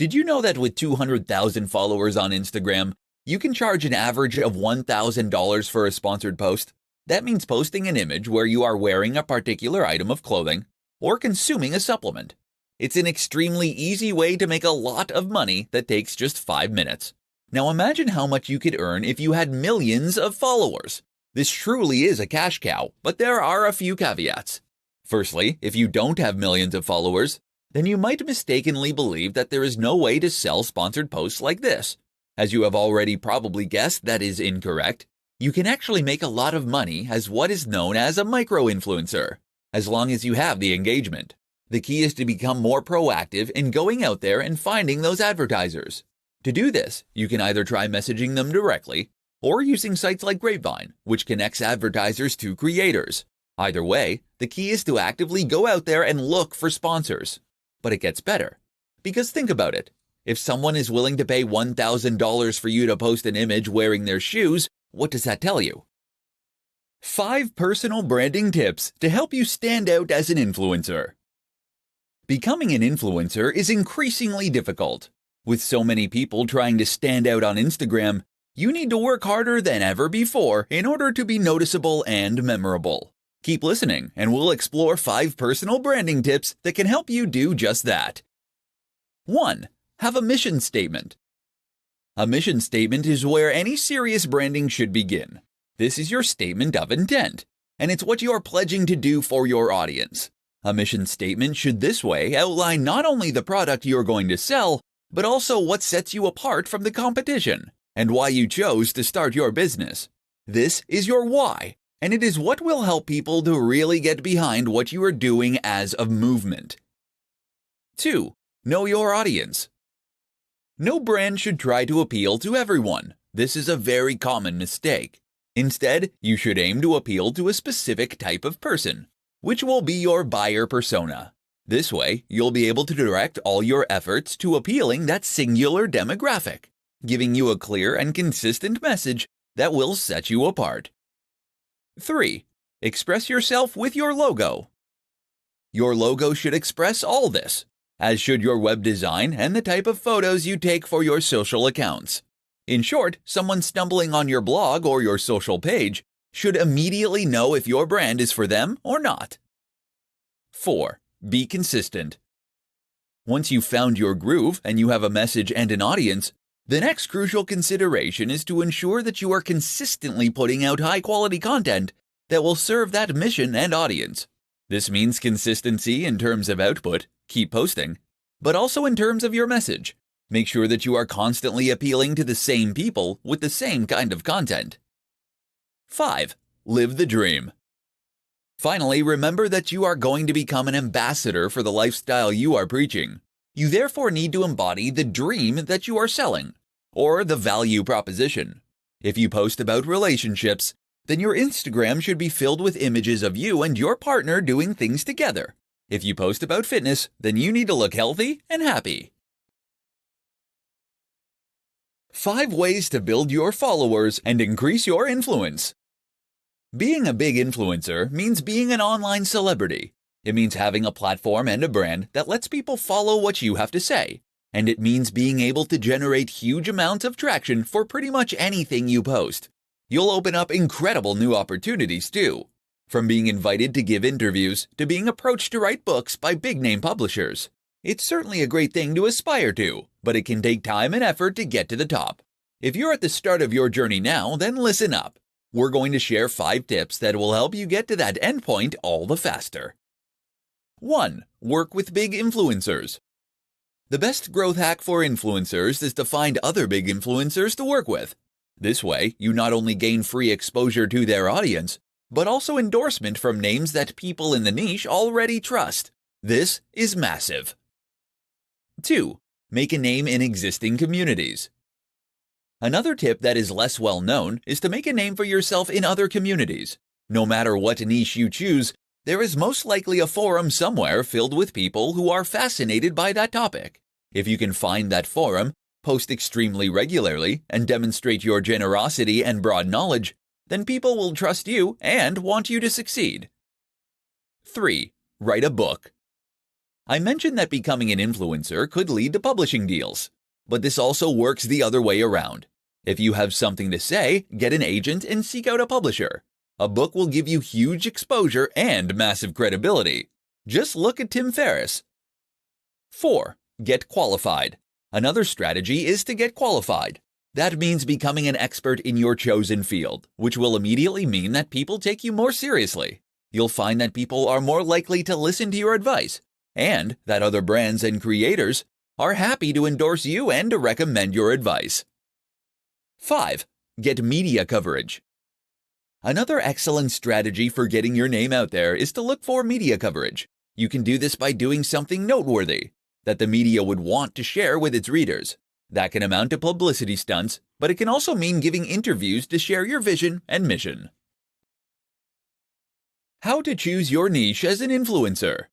Did you know that with 200,000 followers on Instagram, you can charge an average of $1,000 for a sponsored post? That means posting an image where you are wearing a particular item of clothing or consuming a supplement. It's an extremely easy way to make a lot of money that takes just 5 minutes. Now imagine how much you could earn if you had millions of followers. This truly is a cash cow, but there are a few caveats. Firstly, if you don't have millions of followers, then you might mistakenly believe that there is no way to sell sponsored posts like this. As you have already probably guessed, that is incorrect. You can actually make a lot of money as what is known as a micro-influencer, as long as you have the engagement. The key is to become more proactive in going out there and finding those advertisers. To do this, you can either try messaging them directly or using sites like Grapevine, which connects advertisers to creators. Either way, the key is to actively go out there and look for sponsors. But it gets better. Because think about it. If someone is willing to pay $1,000 for you to post an image wearing their shoes, what does that tell you? 5 personal branding tips to help you stand out as an influencer. Becoming an influencer is increasingly difficult. With so many people trying to stand out on Instagram, you need to work harder than ever before in order to be noticeable and memorable. Keep listening, and we'll explore 5 personal branding tips that can help you do just that. 1. Have a mission statement. A mission statement is where any serious branding should begin. This is your statement of intent, and it's what you are pledging to do for your audience. A mission statement should this way outline not only the product you're going to sell, but also what sets you apart from the competition, and why you chose to start your business. This is your why, and it is what will help people to really get behind what you are doing as a movement. 2. Know your audience. No brand should try to appeal to everyone. This is a very common mistake. Instead, you should aim to appeal to a specific type of person, which will be your buyer persona. This way, you'll be able to direct all your efforts to appealing that singular demographic, giving you a clear and consistent message that will set you apart. 3. Express yourself with your logo. Your logo should express all this, as should your web design and the type of photos you take for your social accounts. In short, someone stumbling on your blog or your social page should immediately know if your brand is for them or not. 4. Be consistent. Once you've found your groove and you have a message and an audience, the next crucial consideration is to ensure that you are consistently putting out high-quality content that will serve that mission and audience. This means consistency in terms of output, keep posting, but also in terms of your message. Make sure that you are constantly appealing to the same people with the same kind of content. 5. Live the dream. Finally, remember that you are going to become an ambassador for the lifestyle you are preaching. You therefore need to embody the dream that you are selling, or the value proposition. If you post about relationships, then your Instagram should be filled with images of you and your partner doing things together. If you post about fitness, then you need to look healthy and happy. 5 ways to build your followers and increase your influence. Being a big influencer means being an online celebrity. It means having a platform and a brand that lets people follow what you have to say. And it means being able to generate huge amounts of traction for pretty much anything you post. You'll open up incredible new opportunities too. From being invited to give interviews to being approached to write books by big-name publishers. It's certainly a great thing to aspire to, but it can take time and effort to get to the top. If you're at the start of your journey now, then listen up. We're going to share 5 tips that will help you get to that endpoint all the faster. 1. Work with big influencers. The best growth hack for influencers is to find other big influencers to work with. This way, you not only gain free exposure to their audience, but also endorsement from names that people in the niche already trust. This is massive. 2. Make a name in existing communities. Another tip that is less well known is to make a name for yourself in other communities. No matter what niche you choose, there is most likely a forum somewhere filled with people who are fascinated by that topic. If you can find that forum, post extremely regularly, and demonstrate your generosity and broad knowledge, then people will trust you and want you to succeed. 3. Write a book. I mentioned that becoming an influencer could lead to publishing deals, but this also works the other way around. If you have something to say, get an agent and seek out a publisher. A book will give you huge exposure and massive credibility. Just look at Tim Ferriss. 4. Get qualified. Another strategy is to get qualified. That means becoming an expert in your chosen field, which will immediately mean that people take you more seriously. You'll find that people are more likely to listen to your advice, and that other brands and creators are happy to endorse you and to recommend your advice. 5. Get media coverage. Another excellent strategy for getting your name out there is to look for media coverage. You can do this by doing something noteworthy that the media would want to share with its readers. That can amount to publicity stunts, but it can also mean giving interviews to share your vision and mission. How to choose your niche as an influencer.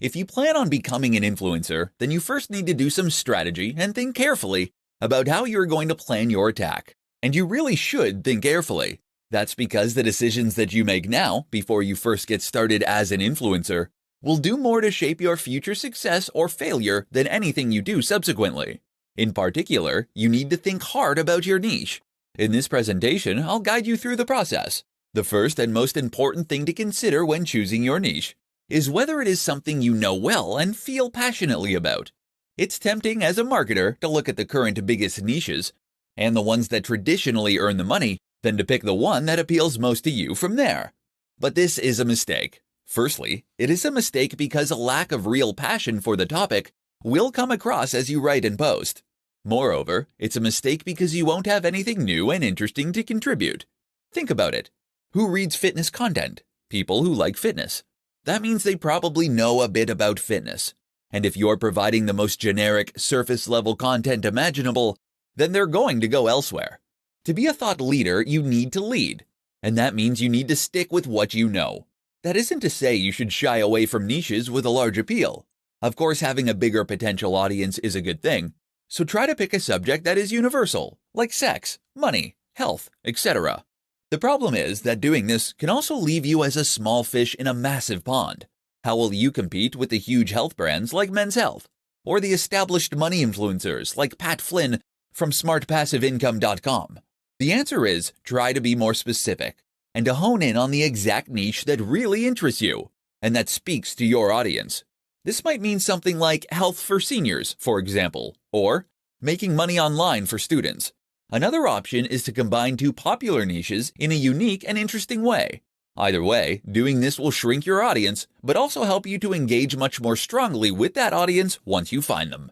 If you plan on becoming an influencer, then you first need to do some strategy and think carefully about how you're going to plan your attack. And you really should think carefully. That's because the decisions that you make now, before you first get started as an influencer, will do more to shape your future success or failure than anything you do subsequently. In particular, you need to think hard about your niche. In this presentation, I'll guide you through the process. The first and most important thing to consider when choosing your niche is whether it is something you know well and feel passionately about. It's tempting as a marketer to look at the current biggest niches and the ones that traditionally earn the money, then to pick the one that appeals most to you from there. But this is a mistake. Firstly, it is a mistake because a lack of real passion for the topic will come across as you write and post. Moreover, it's a mistake because you won't have anything new and interesting to contribute. Think about it. Who reads fitness content? People who like fitness. That means they probably know a bit about fitness. And if you're providing the most generic, surface-level content imaginable, then they're going to go elsewhere. To be a thought leader, you need to lead. And that means you need to stick with what you know. That isn't to say you should shy away from niches with a large appeal. Of course, having a bigger potential audience is a good thing. So try to pick a subject that is universal, like sex, money, health, etc. The problem is that doing this can also leave you as a small fish in a massive pond. How will you compete with the huge health brands like Men's Health, or the established money influencers like Pat Flynn from smartpassiveincome.com? The answer is try to be more specific and to hone in on the exact niche that really interests you and that speaks to your audience. This might mean something like health for seniors, for example, or making money online for students. Another option is to combine two popular niches in a unique and interesting way. Either way, doing this will shrink your audience, but also help you to engage much more strongly with that audience once you find them.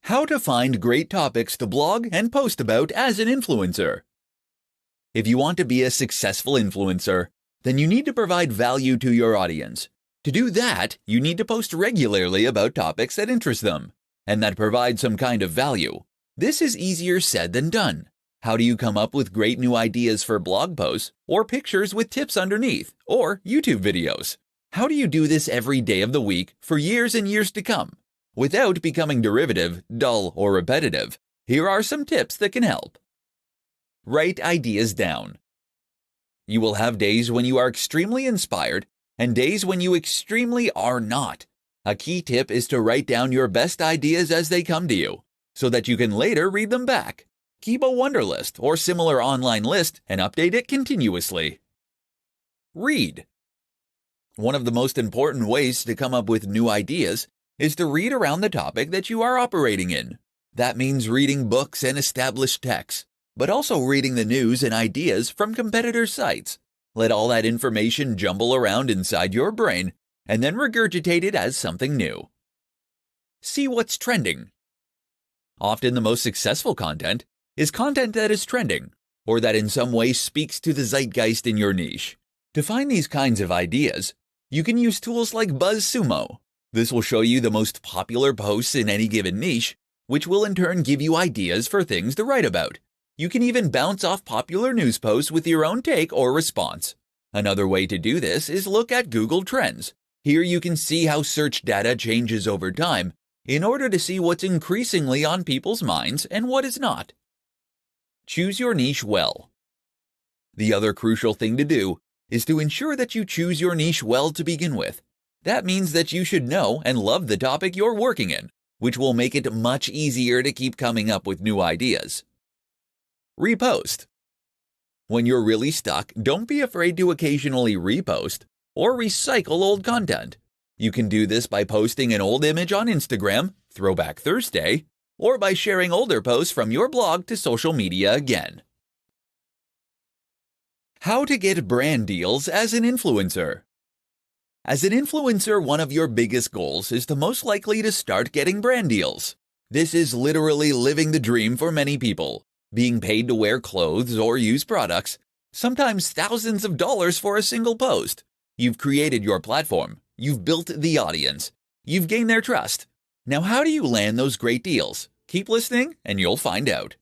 How to find great topics to blog and post about as an influencer. If you want to be a successful influencer, then you need to provide value to your audience. To do that, you need to post regularly about topics that interest them and that provide some kind of value. This is easier said than done. How do you come up with great new ideas for blog posts or pictures with tips underneath or YouTube videos? How do you do this every day of the week for years and years to come without becoming derivative, dull, or repetitive? Here are some tips that can help. Write ideas down. You will have days when you are extremely inspired and days when you extremely are not. A key tip is to write down your best ideas as they come to you, so that you can later read them back. Keep a Wunderlist or similar online list and update it continuously. Read. One of the most important ways to come up with new ideas is to read around the topic that you are operating in. That means reading books and established texts, but also reading the news and ideas from competitors' sites. Let all that information jumble around inside your brain and then regurgitate it as something new. See what's trending. Often the most successful content is content that is trending or that in some way speaks to the zeitgeist in your niche. To find these kinds of ideas, you can use tools like BuzzSumo. This will show you the most popular posts in any given niche, which will in turn give you ideas for things to write about. You can even bounce off popular news posts with your own take or response. Another way to do this is look at Google Trends. Here you can see how search data changes over time in order to see what's increasingly on people's minds and what is not. Choose your niche well. The other crucial thing to do is to ensure that you choose your niche well to begin with. That means that you should know and love the topic you're working in, which will make it much easier to keep coming up with new ideas. Repost. When you're really stuck, don't be afraid to occasionally repost or recycle old content. You can do this by posting an old image on Instagram, Throwback Thursday, or by sharing older posts from your blog to social media again. How to get brand deals as an influencer. As an influencer, one of your biggest goals is to most likely to start getting brand deals. This is literally living the dream for many people, being paid to wear clothes or use products, sometimes thousands of dollars for a single post. You've created your platform, you've built the audience, you've gained their trust. Now, how do you land those great deals? Keep listening and you'll find out.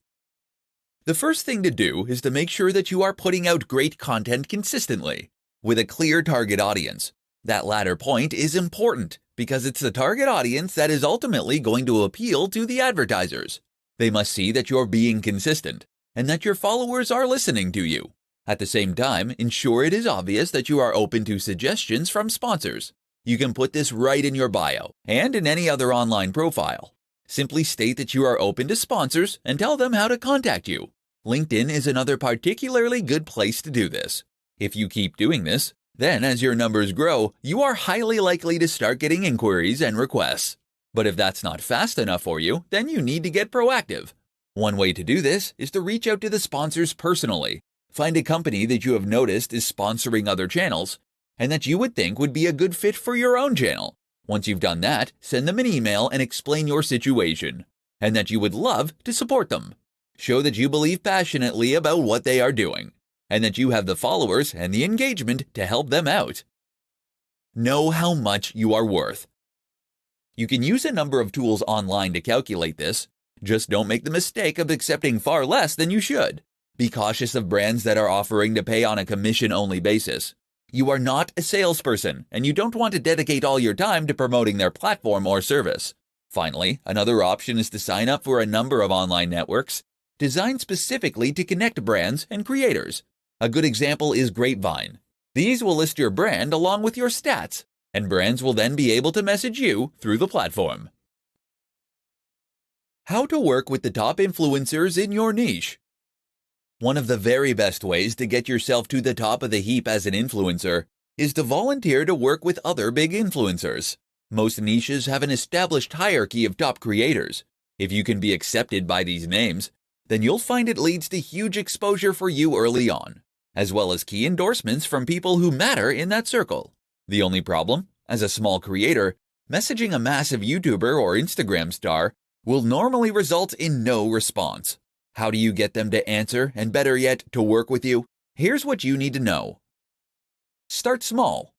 The first thing to do is to make sure that you are putting out great content consistently, with a clear target audience. That latter point is important because it's the target audience that is ultimately going to appeal to the advertisers. They must see that you're being consistent and that your followers are listening to you. At the same time, ensure it is obvious that you are open to suggestions from sponsors. You can put this right in your bio and in any other online profile. Simply state that you are open to sponsors and tell them how to contact you. LinkedIn is another particularly good place to do this. If you keep doing this, then as your numbers grow, you are highly likely to start getting inquiries and requests. But if that's not fast enough for you, then you need to get proactive. One way to do this is to reach out to the sponsors personally. Find a company that you have noticed is sponsoring other channels and that you would think would be a good fit for your own channel. Once you've done that, send them an email and explain your situation and that you would love to support them. Show that you believe passionately about what they are doing and that you have the followers and the engagement to help them out. Know how much you are worth. You can use a number of tools online to calculate this. Just don't make the mistake of accepting far less than you should. Be cautious of brands that are offering to pay on a commission-only basis. You are not a salesperson, and you don't want to dedicate all your time to promoting their platform or service. Finally, another option is to sign up for a number of online networks designed specifically to connect brands and creators. A good example is Grapevine. These will list your brand along with your stats, and brands will then be able to message you through the platform. How to work with the top influencers in your niche. One of the very best ways to get yourself to the top of the heap as an influencer is to volunteer to work with other big influencers. Most niches have an established hierarchy of top creators. If you can be accepted by these names, then you'll find it leads to huge exposure for you early on, as well as key endorsements from people who matter in that circle. The only problem, as a small creator, messaging a massive YouTuber or Instagram star will normally result in no response. How do you get them to answer and, better yet, to work with you? Here's what you need to know. Start small.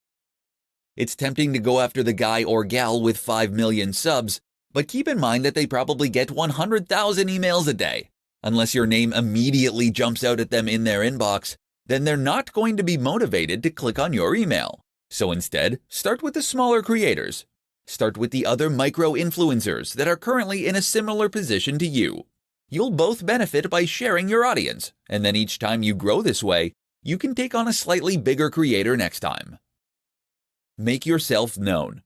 It's tempting to go after the guy or gal with 5 million subs, but keep in mind that they probably get 100,000 emails a day. Unless your name immediately jumps out at them in their inbox, then they're not going to be motivated to click on your email. So instead, start with the smaller creators. Start with the other micro-influencers that are currently in a similar position to you. You'll both benefit by sharing your audience, and then each time you grow this way, you can take on a slightly bigger creator next time. Make yourself known.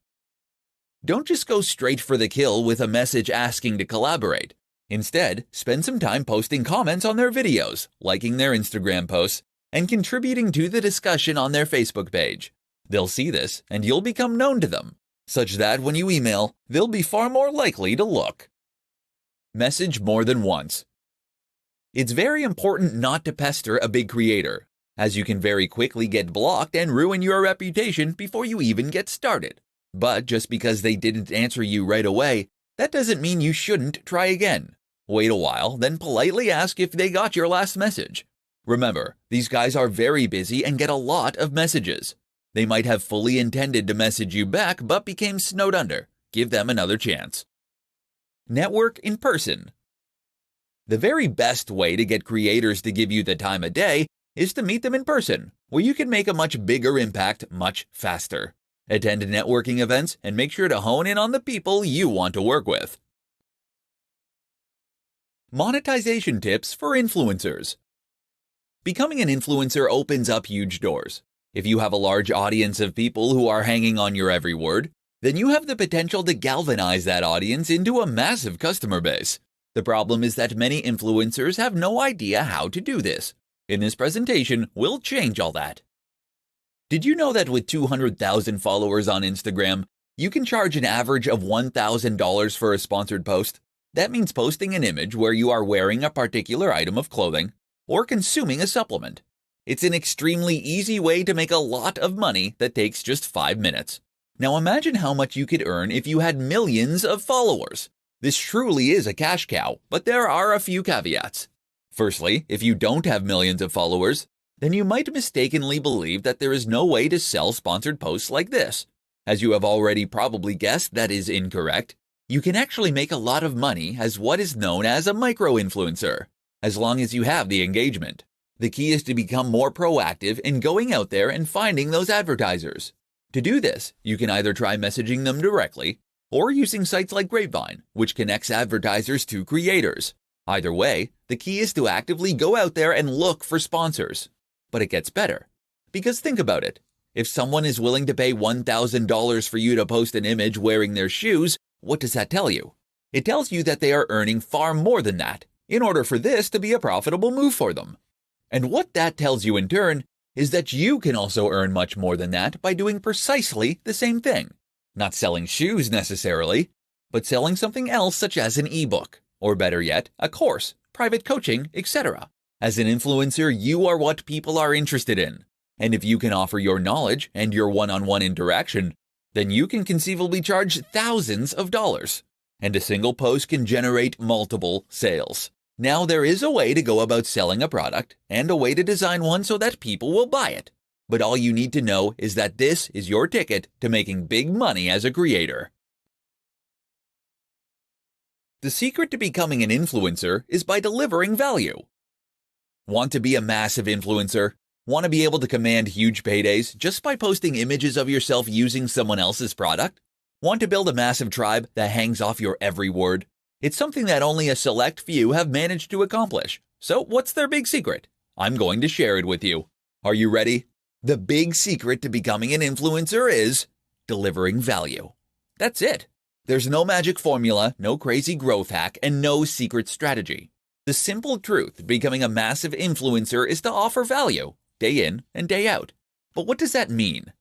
Don't just go straight for the kill with a message asking to collaborate. Instead, spend some time posting comments on their videos, liking their Instagram posts, and contributing to the discussion on their Facebook page. They'll see this, and you'll become known to them, such that when you email, they'll be far more likely to look. Message more than once. It's very important not to pester a big creator, as you can very quickly get blocked and ruin your reputation before you even get started. But just because they didn't answer you right away, that doesn't mean you shouldn't try again. Wait a while, then politely ask if they got your last message. Remember, these guys are very busy and get a lot of messages. They might have fully intended to message you back but became snowed under. Give them another chance. Network in person. The very best way to get creators to give you the time of day is to meet them in person, where you can make a much bigger impact much faster. Attend networking events and make sure to hone in on the people you want to work with. Monetization tips for influencers. Becoming an influencer opens up huge doors. If you have a large audience of people who are hanging on your every word, then you have the potential to galvanize that audience into a massive customer base. The problem is that many influencers have no idea how to do this. In this presentation, we'll change all that. Did you know that with 200,000 followers on Instagram, you can charge an average of $1,000 for a sponsored post? That means posting an image where you are wearing a particular item of clothing or consuming a supplement. It's an extremely easy way to make a lot of money that takes just 5 minutes. Now imagine how much you could earn if you had millions of followers. This truly is a cash cow, but there are a few caveats. Firstly, if you don't have millions of followers, then you might mistakenly believe that there is no way to sell sponsored posts like this. As you have already probably guessed, that is incorrect. You can actually make a lot of money as what is known as a micro-influencer, as long as you have the engagement. The key is to become more proactive in going out there and finding those advertisers. To do this, you can either try messaging them directly or using sites like Grapevine, which connects advertisers to creators. Either way, the key is to actively go out there and look for sponsors. But it gets better. Because think about it. If someone is willing to pay $1,000 for you to post an image wearing their shoes, what does that tell you? It tells you that they are earning far more than that in order for this to be a profitable move for them. And what that tells you in turn is that you can also earn much more than that by doing precisely the same thing. Not selling shoes necessarily, but selling something else such as an ebook, or better yet, a course, private coaching, etc. As an influencer, you are what people are interested in. And if you can offer your knowledge and your one-on-one interaction, then you can conceivably charge thousands of dollars. And a single post can generate multiple sales. Now there is a way to go about selling a product and a way to design one so that people will buy it. But all you need to know is that this is your ticket to making big money as a creator. The secret to becoming an influencer is by delivering value. Want to be a massive influencer? Want to be able to command huge paydays just by posting images of yourself using someone else's product? Want to build a massive tribe that hangs off your every word? It's something that only a select few have managed to accomplish. So what's their big secret? I'm going to share it with you. Are you ready? The big secret to becoming an influencer is delivering value. That's it. There's no magic formula, no crazy growth hack, and no secret strategy. The simple truth becoming a massive influencer is to offer value, day in and day out. But what does that mean?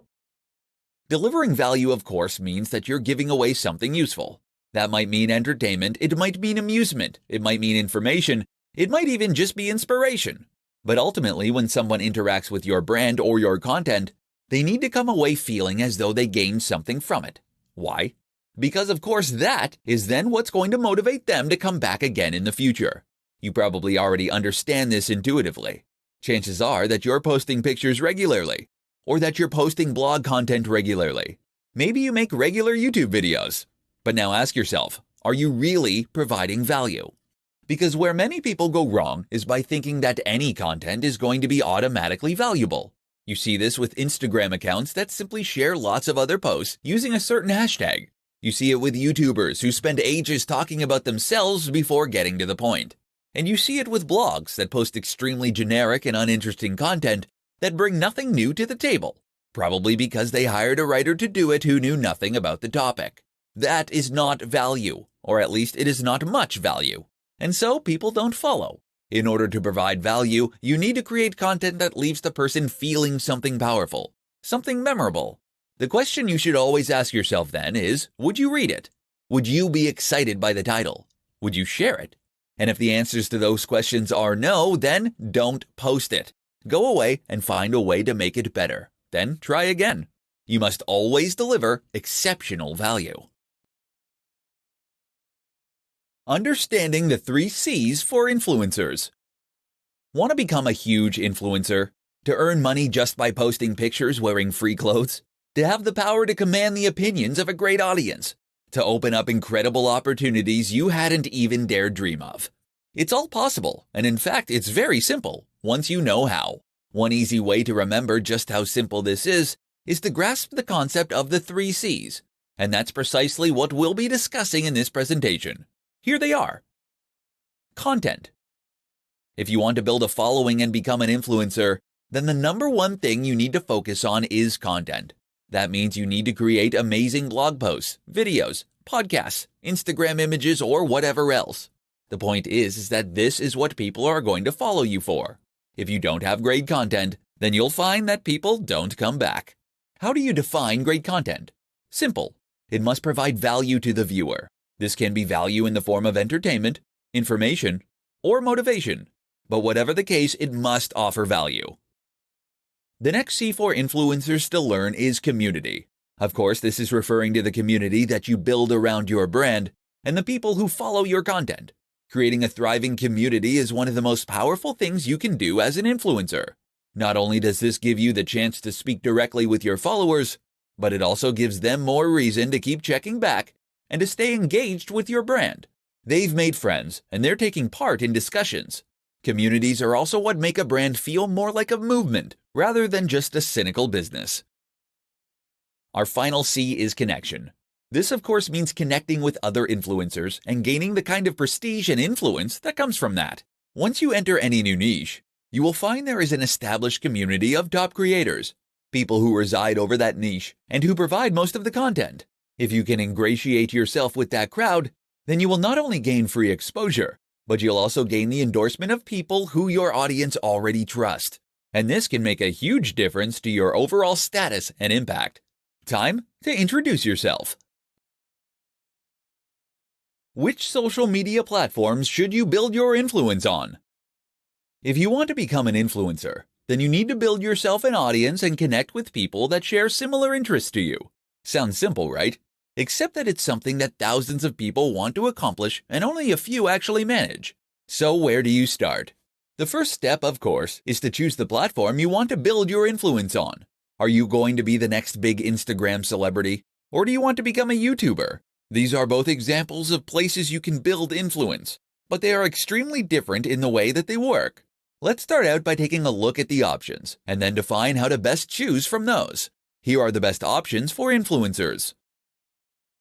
Delivering value, of course, means that you're giving away something useful. That might mean entertainment, it might mean amusement, it might mean information, it might even just be inspiration. But ultimately, when someone interacts with your brand or your content, they need to come away feeling as though they gained something from it. Why? Because of course that is then what's going to motivate them to come back again in the future. You probably already understand this intuitively. Chances are that you're posting pictures regularly, or that you're posting blog content regularly. Maybe you make regular YouTube videos. But now ask yourself, are you really providing value? Because where many people go wrong is by thinking that any content is going to be automatically valuable. You see this with Instagram accounts that simply share lots of other posts using a certain hashtag. You see it with YouTubers who spend ages talking about themselves before getting to the point. And you see it with blogs that post extremely generic and uninteresting content that bring nothing new to the table, probably because they hired a writer to do it who knew nothing about the topic. That is not value, or at least it is not much value. And so people don't follow. In order to provide value, you need to create content that leaves the person feeling something powerful, something memorable. The question you should always ask yourself then is, would you read it? Would you be excited by the title? Would you share it? And if the answers to those questions are no, then don't post it. Go away and find a way to make it better. Then try again. You must always deliver exceptional value. Understanding the 3 C's for influencers. Want to become a huge influencer? To earn money just by posting pictures wearing free clothes? To have the power to command the opinions of a great audience? To open up incredible opportunities you hadn't even dared dream of? It's all possible, and in fact, it's very simple, once you know how. One easy way to remember just how simple this is to grasp the concept of the 3 C's. And that's precisely what we'll be discussing in this presentation. Here they are. Content. If you want to build a following and become an influencer, then the number one thing you need to focus on is content. That means you need to create amazing blog posts, videos, podcasts, Instagram images, or whatever else. The point is that this is what people are going to follow you for. If you don't have great content, then you'll find that people don't come back. How do you define great content? Simple. It must provide value to the viewer. This can be value in the form of entertainment, information, or motivation. But whatever the case, it must offer value. The next C for influencers to learn is community. Of course, this is referring to the community that you build around your brand and the people who follow your content. Creating a thriving community is one of the most powerful things you can do as an influencer. Not only does this give you the chance to speak directly with your followers, but it also gives them more reason to keep checking back and to stay engaged with your brand. They've made friends and they're taking part in discussions. Communities are also what make a brand feel more like a movement rather than just a cynical business. Our final C is connection. This, of course, means connecting with other influencers and gaining the kind of prestige and influence that comes from that. Once you enter any new niche, you will find there is an established community of top creators, people who reside over that niche and who provide most of the content. If you can ingratiate yourself with that crowd, then you will not only gain free exposure, but you'll also gain the endorsement of people who your audience already trust. And this can make a huge difference to your overall status and impact. Time to introduce yourself. Which social media platforms should you build your influence on? If you want to become an influencer, then you need to build yourself an audience and connect with people that share similar interests to you. Sounds simple, right? Except that it's something that thousands of people want to accomplish and only a few actually manage. So where do you start? The first step, of course, is to choose the platform you want to build your influence on. Are you going to be the next big Instagram celebrity? Or do you want to become a YouTuber? These are both examples of places you can build influence, but they are extremely different in the way that they work. Let's start out by taking a look at the options, and then define how to best choose from those. Here are the best options for influencers.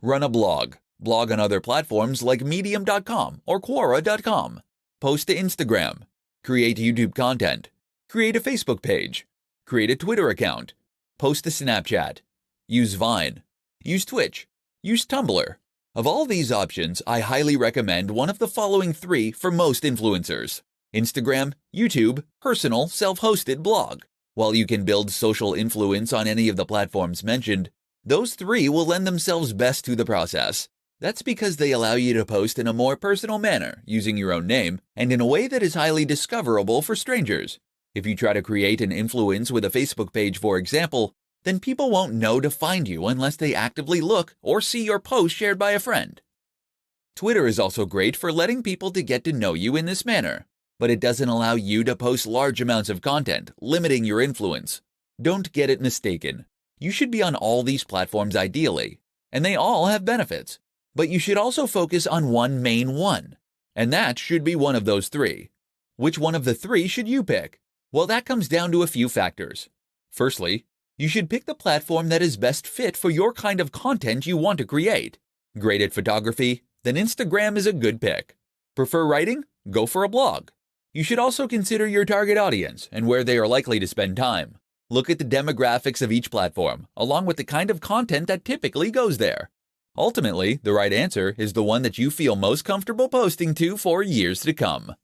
Run a blog. Blog on other platforms like medium.com or quora.com. Post to Instagram. Create YouTube content. Create a Facebook page. Create a Twitter account. Post to Snapchat. Use Vine. Use Twitch. Use Tumblr. Of all these options, I highly recommend one of the following 3 for most influencers: Instagram, YouTube, personal, self-hosted blog. While you can build social influence on any of the platforms mentioned, those 3 will lend themselves best to the process. That's because they allow you to post in a more personal manner, using your own name, and in a way that is highly discoverable for strangers. If you try to create an influence with a Facebook page, for example, then people won't know to find you unless they actively look or see your post shared by a friend. Twitter is also great for letting people to get to know you in this manner, but it doesn't allow you to post large amounts of content, limiting your influence. Don't get it mistaken. You should be on all these platforms ideally, and they all have benefits. But you should also focus on one main one, and that should be one of those 3. Which one of the 3 should you pick? Well, that comes down to a few factors. Firstly, you should pick the platform that is best fit for your kind of content you want to create. Great at photography? Then Instagram is a good pick. Prefer writing? Go for a blog. You should also consider your target audience and where they are likely to spend time. Look at the demographics of each platform, along with the kind of content that typically goes there. Ultimately, the right answer is the one that you feel most comfortable posting to for years to come.